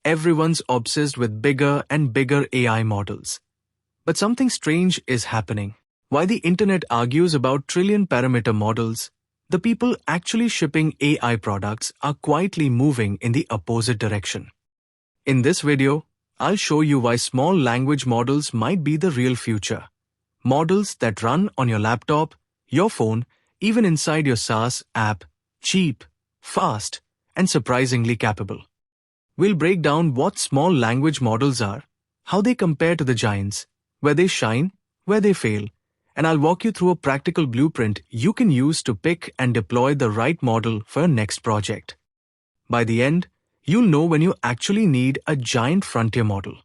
everyone's obsessed with bigger and bigger AI models. But something strange is happening. While the internet argues about trillion parameter models, the people actually shipping AI products are quietly moving in the opposite direction. In this video, I'll show you why small language models might be the real future. Models that run on your laptop, your phone, even inside your SaaS app, cheap, fast, and surprisingly capable. We'll break down what small language models are, how they compare to the giants, where they shine, where they fail, and I'll walk you through a practical blueprint you can use to pick and deploy the right model for your next project. By the end, you'll know when you actually need a giant frontier model,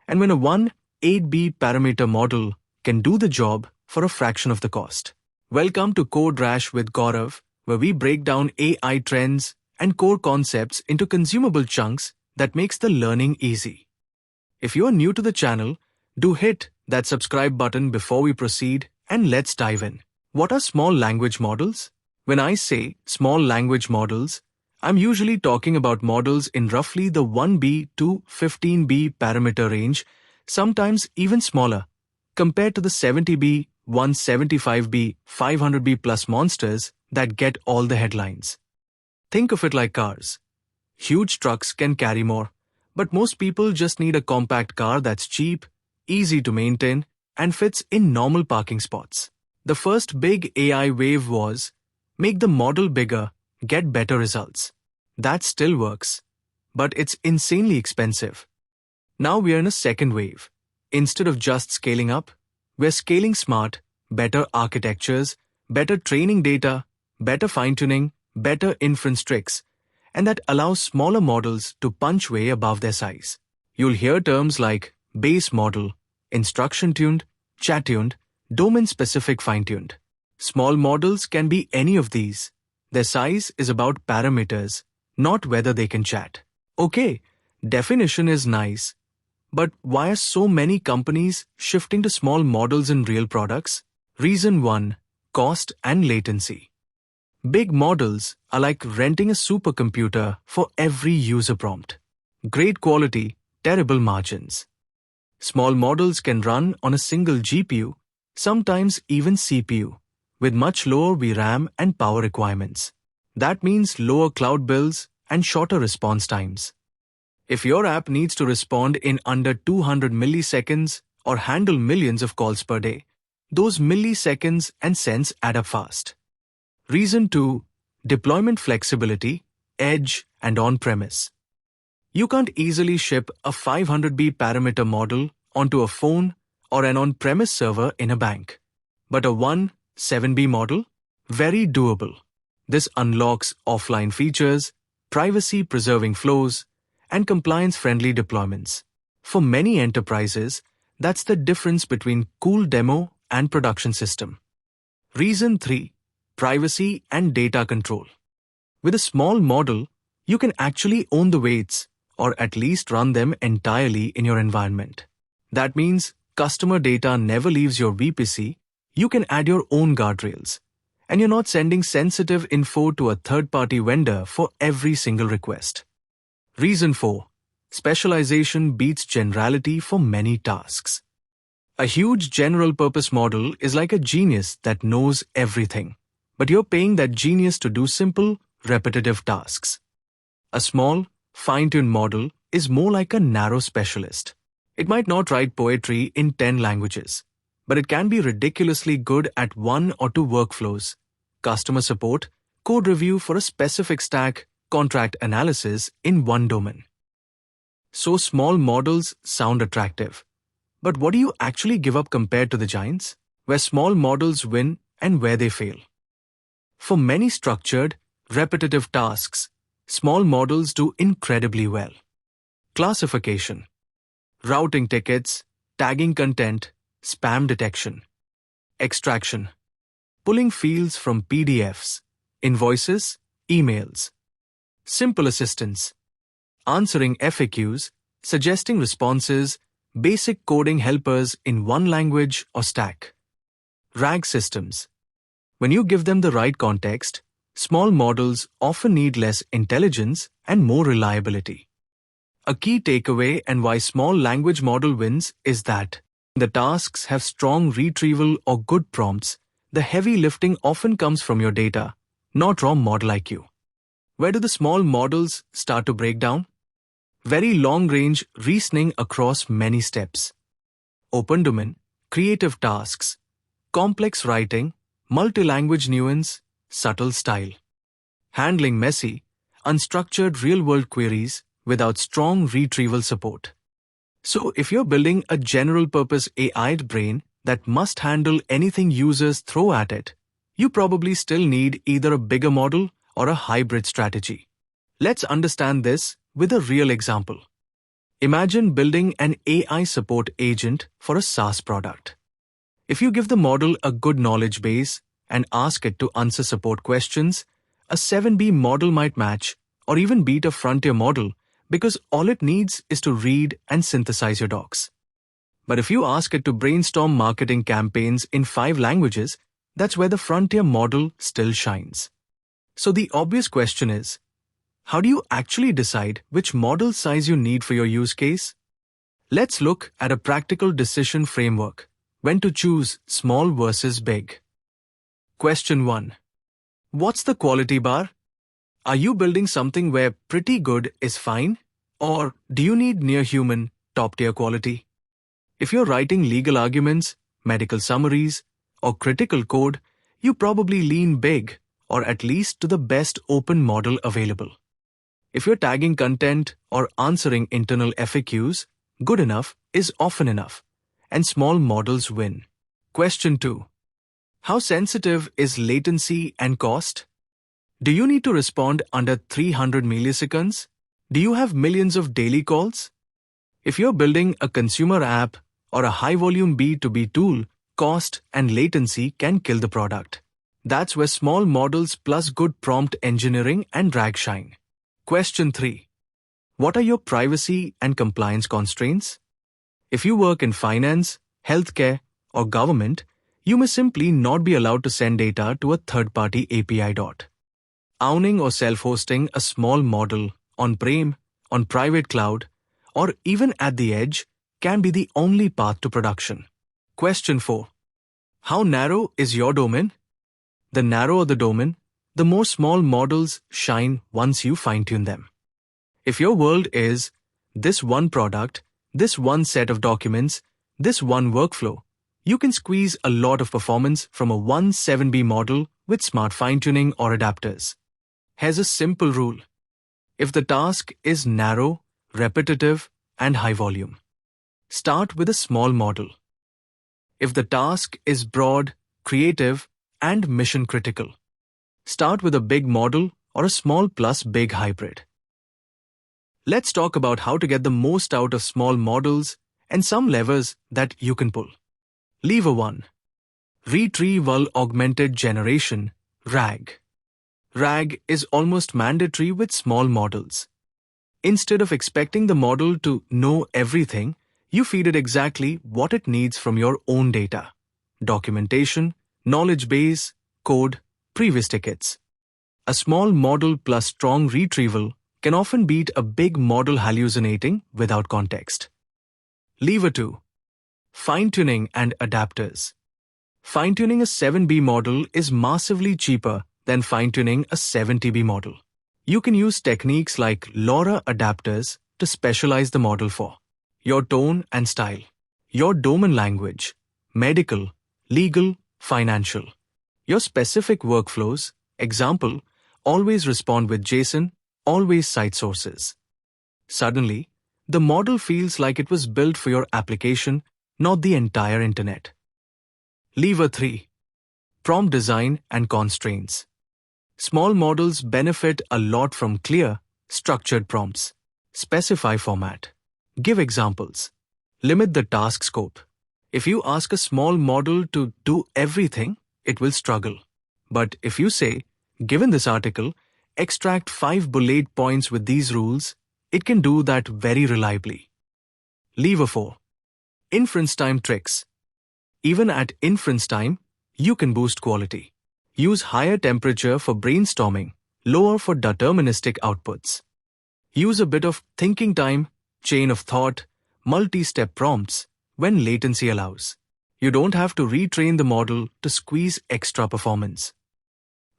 and when a 1.8B parameter model can do the job for a fraction of the cost. Welcome to Code Rash with Gaurav, where we break down AI trends and core concepts into consumable chunks that makes the learning easy. If you are new to the channel, do hit that subscribe button before we proceed, and let's dive in. What are small language models? When I say small language models, I'm usually talking about models in roughly the 1B to 15B parameter range, sometimes even smaller, compared to the 70B, 175B, 500B plus monsters that get all the headlines. Think of it like cars. Huge trucks can carry more, but most people just need a compact car that's cheap, easy to maintain, and fits in normal parking spots. The first big AI wave was, make the model bigger, get better results. That still works, but it's insanely expensive. Now we're in a second wave. Instead of just scaling up, we're scaling smart, better architectures, better training data, better fine-tuning, better inference tricks, and that allows smaller models to punch way above their size. You'll hear terms like base model, instruction-tuned, chat-tuned, domain-specific fine-tuned. Small models can be any of these. Their size is about parameters, not whether they can chat. Okay, definition is nice, but why are so many companies shifting to small models in real products? Reason 1, cost and latency. Big models are like renting a supercomputer for every user prompt. Great quality, terrible margins. Small models can run on a single GPU, sometimes even CPU, with much lower VRAM and power requirements. That means lower cloud bills and shorter response times. If your app needs to respond in under 200 milliseconds or handle millions of calls per day, those milliseconds and cents add up fast. Reason 2, deployment flexibility, edge, and on-premise. You can't easily ship a 500B parameter model onto a phone or an on-premise server in a bank. But a 1.7B model? Very doable. This unlocks offline features, privacy-preserving flows, and compliance-friendly deployments. For many enterprises, that's the difference between cool demo and production system. Reason 3, privacy and data control. With a small model, you can actually own the weights, or at least run them entirely in your environment. That means customer data never leaves your VPC, you can add your own guardrails, and you're not sending sensitive info to a third-party vendor for every single request. Reason 4, specialization beats generality for many tasks. A huge general-purpose model is like a genius that knows everything, but you're paying that genius to do simple, repetitive tasks. A small, fine-tuned model is more like a narrow specialist. It might not write poetry in 10 languages, but it can be ridiculously good at 1 or 2 workflows: customer support, code review for a specific stack, contract analysis in one domain. So small models sound attractive. But what do you actually give up compared to the giants, where small models win and where they fail? For many structured, repetitive tasks, small models do incredibly well. Classification, routing tickets, tagging content, spam detection. Extraction, pulling fields from PDFs, invoices, emails. Simple assistance, answering FAQs, suggesting responses, basic coding helpers in one language or stack. RAG systems. When you give them the right context, small models often need less intelligence and more reliability. A key takeaway and why small language model wins is that the tasks have strong retrieval or good prompts. The heavy lifting often comes from your data, not raw model IQ. Where do the small models start to break down? Very long-range reasoning across many steps. Open domain, creative tasks, complex writing, multi-language nuance, subtle style. Handling messy, unstructured real-world queries without strong retrieval support. So if you're building a general-purpose AI brain that must handle anything users throw at it, you probably still need either a bigger model or a hybrid strategy. Let's understand this with a real example. Imagine building an AI support agent for a SaaS product. If you give the model a good knowledge base and ask it to answer support questions, a 7B model might match or even beat a frontier model because all it needs is to read and synthesize your docs. But if you ask it to brainstorm marketing campaigns in 5 languages, that's where the frontier model still shines. So the obvious question is, how do you actually decide which model size you need for your use case? Let's look at a practical decision framework. When to choose small versus big. Question 1. What's the quality bar? Are you building something where pretty good is fine? Or do you need near-human, top-tier quality? If you're writing legal arguments, medical summaries, or critical code, you probably lean big, or at least to the best open model available. If you're tagging content or answering internal FAQs, good enough is often enough, and small models win. Question 2. How sensitive is latency and cost? Do you need to respond under 300 milliseconds? Do you have millions of daily calls? If you're building a consumer app or a high-volume B2B tool, cost and latency can kill the product. That's where small models plus good prompt engineering and RAG shine. Question 3. What are your privacy and compliance constraints? If you work in finance, healthcare, or government, you may simply not be allowed to send data to a third-party API. Owning or self-hosting a small model on-prem, on private cloud, or even at the edge can be the only path to production. Question 4. How narrow is your domain? The narrower the domain, the more small models shine once you fine-tune them. If your world is this one product, this one set of documents, this one workflow, you can squeeze a lot of performance from a 7B model with smart fine-tuning or adapters. Here's a simple rule. If the task is narrow, repetitive, and high volume, start with a small model. If the task is broad, creative, and mission-critical, start with a big model or a small plus big hybrid. Let's talk about how to get the most out of small models and some levers that you can pull. Lever 1. Retrieval Augmented Generation, RAG. RAG is almost mandatory with small models. Instead of expecting the model to know everything, you feed it exactly what it needs from your own data. Documentation, knowledge base, code, previous tickets. A small model plus strong retrieval can often beat a big model hallucinating without context. Lever 2. Fine-tuning and adapters. Fine-tuning a 7B model is massively cheaper than fine-tuning a 70B model. You can use techniques like LoRa adapters to specialize the model for your tone and style, your domain language, medical, legal, financial, your specific workflows, example, always respond with JSON, always cite sources. Suddenly, the model feels like it was built for your application, not the entire internet. Lever 3. Prompt design and constraints. Small models benefit a lot from clear, structured prompts. Specify format. Give examples. Limit the task scope. If you ask a small model to do everything, it will struggle. But if you say, given this article, extract 5 bullet points with these rules, it can do that very reliably. Lever 4. Inference time tricks. Even at inference time, you can boost quality. Use higher temperature for brainstorming, lower for deterministic outputs. Use a bit of thinking time chain of thought, multi-step prompts, when latency allows. You don't have to retrain the model to squeeze extra performance.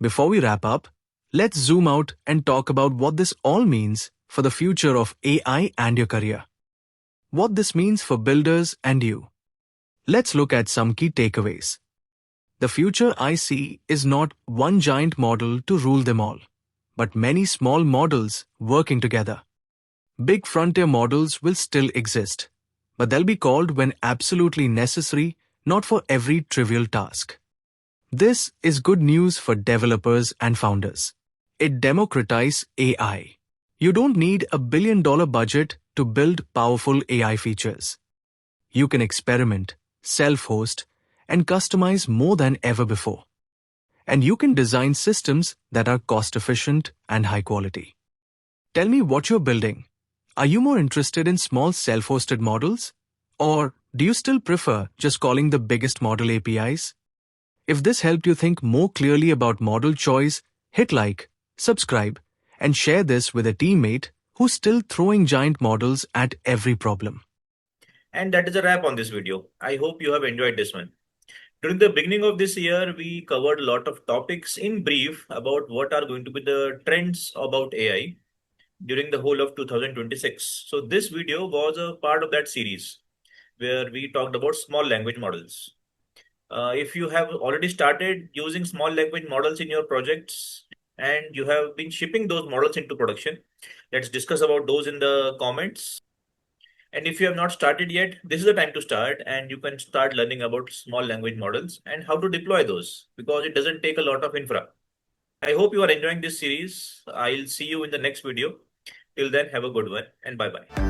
Before we wrap up, let's zoom out and talk about what this all means for the future of AI and your career. What this means for builders and you. Let's look at some key takeaways. The future I see is not one giant model to rule them all, but many small models working together. Big frontier models will still exist, but they'll be called when absolutely necessary, not for every trivial task. This is good news for developers and founders. It democratizes AI. You don't need a billion-dollar budget to build powerful AI features. You can experiment, self-host, and customize more than ever before. And you can design systems that are cost-efficient and high quality. Tell me what you're building. Are you more interested in small self-hosted models? Or do you still prefer just calling the biggest model APIs? If this helped you think more clearly about model choice, hit like, subscribe, and share this with a teammate who's still throwing giant models at every problem. And that is a wrap on this video. I hope you have enjoyed this one. During the beginning of this year, we covered a lot of topics in brief about what are going to be the trends about AI during the whole of 2026. So this video was a part of that series where we talked about small language models. If you have already started using small language models in your projects and you have been shipping those models into production, let's discuss about those in the comments. And if you have not started yet, this is the time to start, and you can start learning about small language models and how to deploy those because it doesn't take a lot of infra. I hope you are enjoying this series. I'll see you in the next video. Till then, have a good one and bye bye.